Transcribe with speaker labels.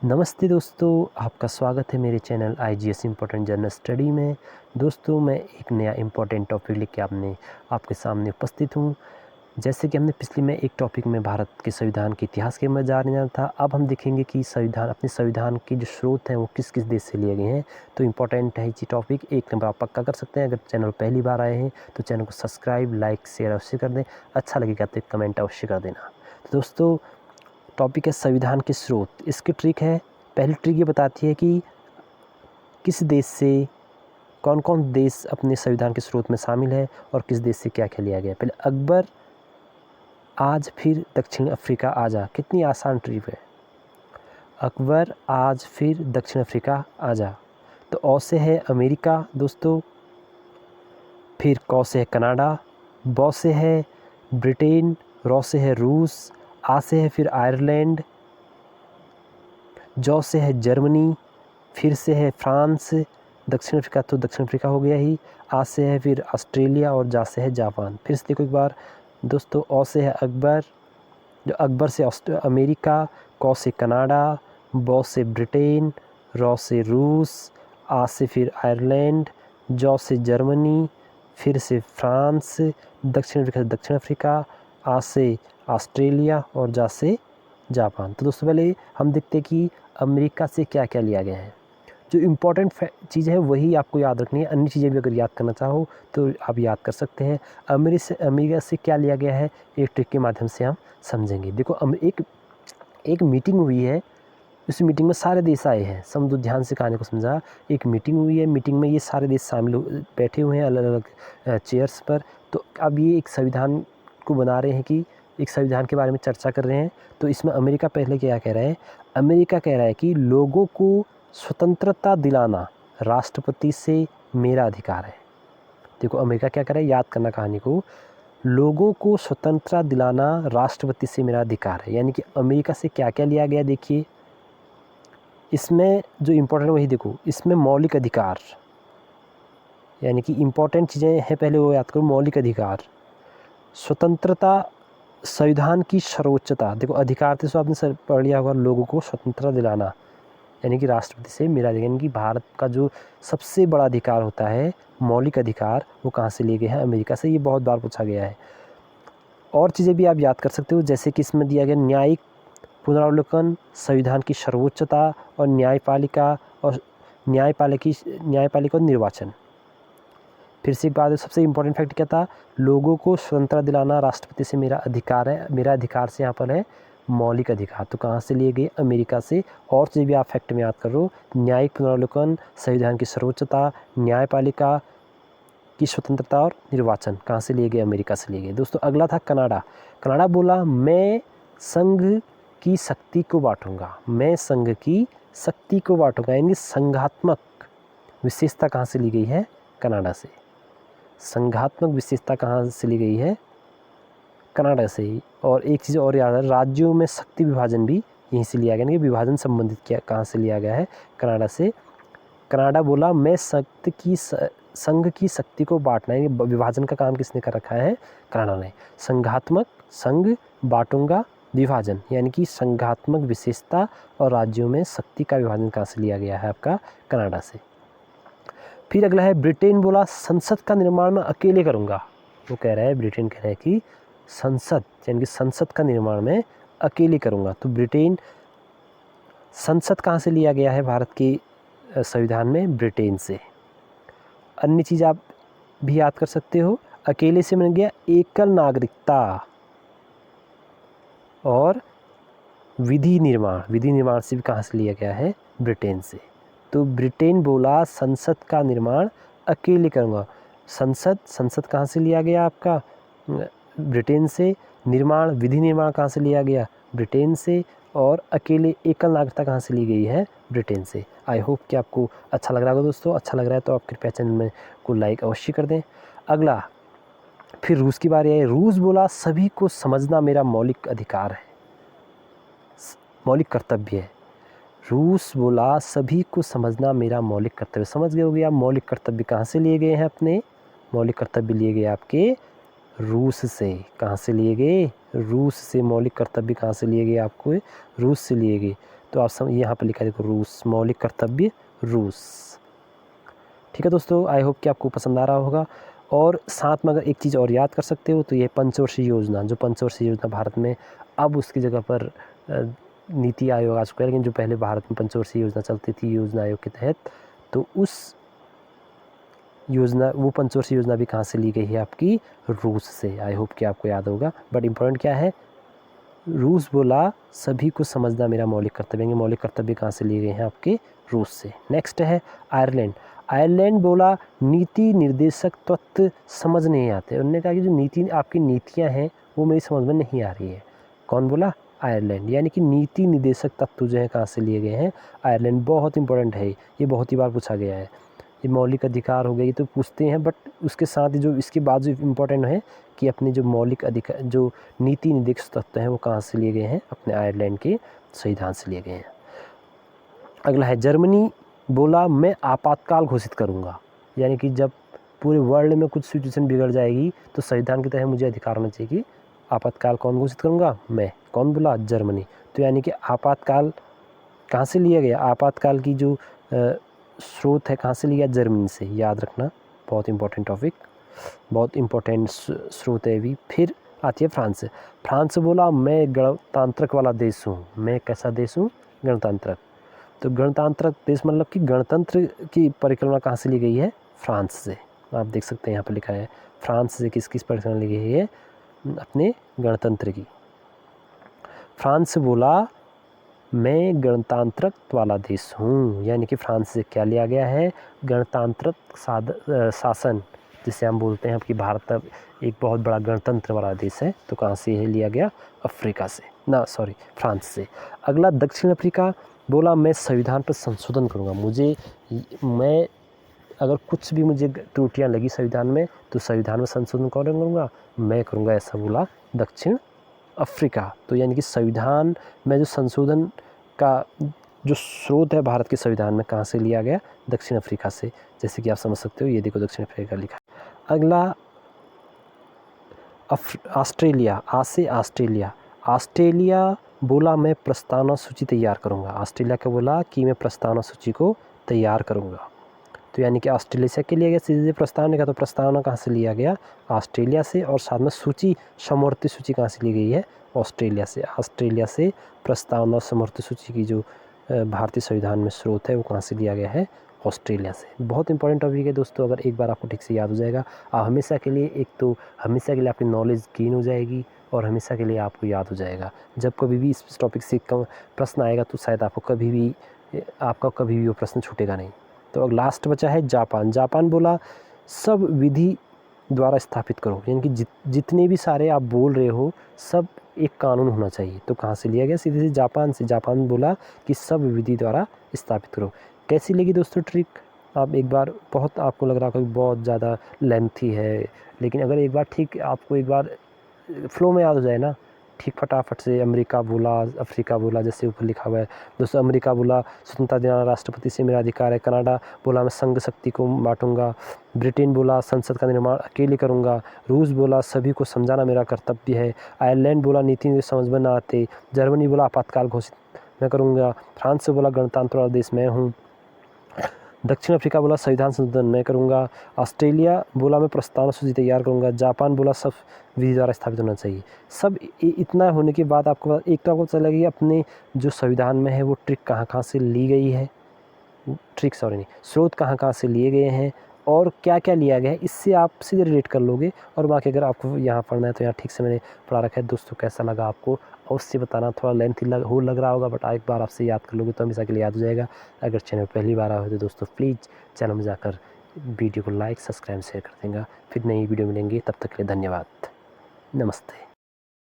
Speaker 1: नमस्ते दोस्तों, आपका स्वागत है मेरे channel IGS important general study में। दोस्तों, मैं एक नया इम्पोर्टेंट टॉपिक लेके आपके सामने उपस्थित हूँ। जैसे कि हमने पिछले में एक टॉपिक में भारत के संविधान के इतिहास के में जाना था, अब हम देखेंगे कि अपने संविधान के जो स्रोत हैं वो किस किस देश से लिए गए हैं। तो इम्पोर्टेंट है ये टॉपिक, एक नंबर आप पक्का कर सकते हैं। अगर चैनल पहली बार आए हैं तो चैनल को सब्सक्राइब, लाइक, शेयर अवश्य कर दें। अच्छा लगेगा तो एक कमेंट अवश्य कर देना। तो दोस्तों, टॉपिक है संविधान के स्रोत। इसकी ट्रिक है, पहली ट्रिक ये बताती है कि किस देश से कौन कौन देश अपने संविधान के स्रोत में शामिल है और किस देश से क्या क्या लिया गया। पहले अकबर आज फिर दक्षिण अफ्रीका आजा, कितनी आसान ट्रिक है। अकबर आज फिर दक्षिण अफ्रीका आजा। तो औ से है अमेरिका दोस्तों, फिर कौ से है कनाडा, बौ से है ब्रिटेन, रौ से है रूस, आ से है फिर आयरलैंड, जौ से है जर्मनी, फिर से है फ्रांस, दक्षिण अफ्रीका तो दक्षिण अफ्रीका हो गया ही, आ से है फिर ऑस्ट्रेलिया और जा से है जापान। फिर से देखो एक बार दोस्तों, औ से है अकबर, जो अकबर से अमेरिका, कौ से कनाडा, बौ से ब्रिटेन, रौ से रूस, आ से फिर आयरलैंड, जौ से जर्मनी, फिर से फ्रांस, दक्षिण अफ्रीका से दक्षिण अफ्रीका, आ से ऑस्ट्रेलिया और जा से जापान। तो दोस्तों पहले हम देखते हैं कि अमेरिका से क्या क्या लिया गया है। जो इम्पोर्टेंट चीज़ है वही आपको याद रखनी है, अन्य चीज़ें भी अगर याद करना चाहो तो आप याद कर सकते हैं। अमेरिका से क्या लिया गया है, एक ट्रिक के माध्यम से हम समझेंगे। देखो, एक मीटिंग हुई है, उस मीटिंग में सारे देश आए हैं। समझो, ध्यान से कहानी को समझा। एक मीटिंग हुई है, मीटिंग में ये सारे देश शामिल बैठे हुए हैं अलग अलग चेयर्स पर। तो अब ये एक संविधान को बना रहे हैं कि एक संविधान के बारे में चर्चा कर रहे हैं। तो इसमें अमेरिका पहले क्या कह रहा है, अमेरिका कह रहा है कि लोगों को स्वतंत्रता दिलाना राष्ट्रपति से मेरा अधिकार है। देखो, अमेरिका क्या कर रहा है, याद करना कहानी को, लोगों को स्वतंत्रता दिलाना राष्ट्रपति से मेरा अधिकार है। यानी कि अमेरिका से क्या क्या लिया गया, देखिए इसमें जो इम्पोर्टेंट वही देखो, इसमें मौलिक अधिकार, यानी कि इम्पोर्टेंट चीज़ें हैं, पहले वो याद करो। मौलिक अधिकार, स्वतंत्रता, संविधान की सर्वोच्चता। देखो, अधिकार थे सो आपने पढ़ लिया होगा, लोगों को स्वतंत्रता दिलाना यानी कि राष्ट्रपति से मेरा अधिकार। यानी कि भारत का जो सबसे बड़ा अधिकार होता है, मौलिक अधिकार, वो कहाँ से लिए गए हैं, अमेरिका से। ये बहुत बार पूछा गया है। और चीज़ें भी आप याद कर सकते हो, जैसे कि इसमें दिया गया न्यायिक पुनरावलोकन, संविधान की सर्वोच्चता और न्यायपालिका और निर्वाचन। फिर से एक बात है, सबसे इम्पोर्टेंट फैक्ट क्या था, लोगों को स्वतंत्रता दिलाना राष्ट्रपति से मेरा अधिकार है। मेरा अधिकार से यहाँ पर है मौलिक अधिकार, तो कहाँ से लिए गए, अमेरिका से। और चीज़ भी आप फैक्ट में याद करो, न्यायिक पुनरावलोकन, संविधान की सर्वोच्चता, न्यायपालिका की स्वतंत्रता और निर्वाचन कहाँ से लिए गए, अमेरिका से लिए गए। दोस्तों, अगला था कनाडा। कनाडा बोला, मैं संघ की शक्ति को बांटूंगा, मैं संघ की शक्ति को बांटूंगा। यानी संघात्मक विशेषता कहाँ से ली गई है, कनाडा से। संघात्मक विशेषता कहाँ से ली गई है, कनाडा से ही। और एक चीज़ और याद है, राज्यों में शक्ति विभाजन भी यहीं से लिया गया, यानी कि विभाजन संबंधित क्या कहाँ से लिया गया है, कनाडा से। कनाडा बोला, मैं संघ की शक्ति को बांटना, यानी विभाजन का काम किसने कर रखा है, कनाडा ने। संघात्मक, संघ, बांटूंगा, विभाजन, यानी कि संघात्मक विशेषता और राज्यों में शक्ति का विभाजन कहाँ से लिया गया है, आपका कनाडा से। फिर अगला है ब्रिटेन बोला, संसद का निर्माण मैं अकेले करूँगा। वो कह रहा है, ब्रिटेन कह रहा है कि संसद, यानी कि संसद का निर्माण मैं अकेले करूँगा। तो ब्रिटेन, संसद कहाँ से लिया गया है भारत के संविधान में, ब्रिटेन से। अन्य चीज़ आप भी याद कर सकते हो, अकेले से बन गया एकल नागरिकता और विधि निर्माण से भी कहाँ से लिया गया है, ब्रिटेन से। तो ब्रिटेन बोला, संसद का निर्माण अकेले करूँगा। संसद कहाँ से लिया गया, आपका ब्रिटेन से। विधि निर्माण कहाँ से लिया गया, ब्रिटेन से। और अकेले एकल नागरिकता कहाँ से ली गई है, ब्रिटेन से। आई होप कि आपको अच्छा लग रहा होगा दोस्तों। अच्छा लग रहा है तो आप कृपया चैनल में को लाइक अवश्य कर दें। अगला फिर रूस की बारी है। रूस बोला, सभी को समझना मेरा मौलिक अधिकार है, मौलिक कर्तव्य है। रूस बोला, सभी को समझना मेरा मौलिक कर्तव्य। समझ गए होगे आप, मौलिक कर्तव्य कहाँ से लिए गए हैं, अपने मौलिक कर्तव्य लिए गए आपके रूस से। कहाँ से लिए गए, रूस से। मौलिक कर्तव्य कहाँ से लिए गए, आपको रूस से लिए गए। तो आप यहाँ पर लिखा है देखो रूस, मौलिक कर्तव्य रूस। ठीक है दोस्तों, आई होप कि आपको पसंद आ रहा होगा। और साथ में अगर एक चीज़ और याद कर सकते हो तो ये पंचवर्षीय योजना, जो पंचवर्षीय योजना भारत में अब उसकी जगह पर नीति आयोग आ चुका है, लेकिन जो पहले भारत में पंचवर्षीय योजना चलती थी योजना आयोग के तहत, तो उस योजना, वो पंचवर्षीय योजना भी कहाँ से ली गई है आपकी रूस से। आई होप कि आपको याद होगा। बट इम्पोर्टेंट क्या है, रूस बोला सभी को समझना मेरा मौलिक कर्तव्य है। मौलिक कर्तव्य कहाँ से लिए गए हैं आपके रूस से। नेक्स्ट है आयरलैंड। आयरलैंड बोला नीति निर्देशक तत्व समझ नहीं आते। उन्होंने कहा कि जो नीति आपकी नीतियाँ हैं वो मेरी समझ में नहीं आ रही है। कौन बोला? आयरलैंड। यानी कि नीति निर्देशक तत्व जो है कहाँ से लिए गए हैं? आयरलैंड। बहुत इंपॉर्टेंट है ये, बहुत ही बार पूछा गया है। ये मौलिक अधिकार हो गए, ये तो पूछते हैं, बट उसके साथ ही जो इसके बाद जो इम्पोर्टेंट है कि अपने जो मौलिक अधिकार, जो नीति निर्देशक तत्व हैं वो कहाँ से लिए गए हैं? अपने आयरलैंड के संविधान से लिए गए हैं। अगला है जर्मनी बोला मैं आपातकाल घोषित करूँगा। यानी कि जब पूरे वर्ल्ड में कुछ सिचुएशन बिगड़ जाएगी तो संविधान के तहत मुझे अधिकार होना चाहिए कि आपातकाल कौन घोषित करूँगा? मैं। कौन बोला? जर्मनी। तो यानी कि आपातकाल कहाँ से लिया गया? आपातकाल की जो स्रोत है कहाँ से लिया? जर्मनी से। याद रखना, बहुत इंपॉर्टेंट टॉपिक, बहुत इंपॉर्टेंट स्रोत है भी। फिर आती है फ्रांस से। फ्रांस बोला मैं गणतांत्रिक वाला देश हूँ। मैं कैसा देश हूँ? गणतांत्रिक। तो गणतांत्रिक देश मतलब कि गणतंत्र की परिकल्पना कहाँ से ली गई है? फ्रांस से। आप देख सकते हैं यहाँ पर लिखा है फ्रांस से किस किस परिकल्पना ली गई है? अपने गणतंत्र की। फ्रांस बोला मैं गणतांत्रिक वाला देश हूँ। यानी कि फ्रांस से क्या लिया गया है? गणतांत्रिक शासन, जिसे हम बोलते हैं कि भारत अब एक बहुत बड़ा गणतंत्र वाला देश है। तो कहाँ से यह लिया गया? अफ्रीका से, ना सॉरी फ्रांस से। अगला दक्षिण अफ्रीका बोला मैं संविधान पर संशोधन करूँगा। मैं अगर कुछ भी मुझे त्रुटियाँ लगी संविधान में तो संविधान में संशोधन कौन करूँगा? मैं करूँगा, ऐसा बोला दक्षिण अफ्रीका। तो यानी कि संविधान में जो संशोधन का जो स्रोत है भारत के संविधान में कहाँ से लिया गया? दक्षिण अफ्रीका से। जैसे कि आप समझ सकते हो, ये देखो दक्षिण अफ्रीका लिखा है। अगला ऑस्ट्रेलिया। आ से ऑस्ट्रेलिया। ऑस्ट्रेलिया बोला मैं प्रस्तावना सूची तैयार करूँगा। ऑस्ट्रेलिया का बोला कि मैं प्रस्तावना सूची को तैयार करूँगा। तो यानी कि ऑस्ट्रेलिया से के लिया गया सीधे प्रस्तावना का, तो प्रस्तावना कहाँ से लिया गया? ऑस्ट्रेलिया से। और साथ में सूची, समवर्ती सूची कहाँ से ली गई है? ऑस्ट्रेलिया से। ऑस्ट्रेलिया से प्रस्तावना समवर्ती सूची की जो भारतीय संविधान में स्रोत है वो कहाँ से लिया गया है? ऑस्ट्रेलिया से। बहुत इंपॉर्टेंट टॉपिक है दोस्तों, अगर एक बार आपको ठीक से याद हो जाएगा आप हमेशा के लिए, एक तो हमेशा के लिए आपकी नॉलेज गेन हो जाएगी और हमेशा के लिए आपको याद हो जाएगा। जब कभी भी इस टॉपिक से प्रश्न आएगा तो शायद आपको कभी भी वो प्रश्न छूटेगा नहीं। तो अब लास्ट बचा है जापान। जापान बोला सब विधि द्वारा स्थापित करो। यानी कि जितने भी सारे आप बोल रहे हो सब एक कानून होना चाहिए। तो कहाँ से लिया गया? सीधे से जापान से। जापान बोला कि सब विधि द्वारा स्थापित करो। कैसी लगी दोस्तों ट्रिक? आप एक बार, बहुत आपको लग रहा है कि बहुत ज़्यादा लेंथी है, लेकिन अगर एक बार ठीक आपको एक बार फ्लो में याद हो जाए ना, ठीक फटाफट से अमेरिका बोला, अफ्रीका बोला, जैसे ऊपर लिखा हुआ है दोस्तों। अमेरिका बोला स्वतंत्रता दिलाना राष्ट्रपति से मेरा अधिकार है। कनाडा बोला मैं संघ शक्ति को बांटूंगा। ब्रिटेन बोला संसद का निर्माण अकेले करूंगा। रूस बोला सभी को समझाना मेरा कर्तव्य है। आयरलैंड बोला नीति समझ में ना आते। जर्मनी बोला आपातकाल घोषित मैं करूँगा। फ्रांस से बोला गणतंत्र वाला देश मैं हूँ। दक्षिण अफ्रीका बोला संविधान संशोधन मैं करूँगा। ऑस्ट्रेलिया बोला मैं प्रस्तावना सूची तैयार करूँगा। जापान बोला सब विधि द्वारा स्थापित होना चाहिए। सब इतना होने के बाद आपको एक तो आपको चला कि अपने जो संविधान में है वो ट्रिक कहाँ कहाँ से ली गई है, स्रोत कहाँ कहाँ से लिए गए हैं और क्या क्या लिया गया है, इससे आप सीधे रिलेट कर लोगे। और बाकी अगर आपको यहाँ पढ़ना है तो यहाँ ठीक से मैंने पढ़ा रखा है। दोस्तों कैसा लगा आपको अवश्य बताना। थोड़ा लेंथी लग रहा होगा, बट एक बार आपसे याद कर लोगे तो हमेशा के लिए याद हो जाएगा। अगर चैनल पहली बार आए हो तो दोस्तों प्लीज़ चैनल में जाकर वीडियो को लाइक, सब्सक्राइब, शेयर कर देंगे। फिर नई वीडियो मिलेंगी, तब तक के लिए धन्यवाद। नमस्ते।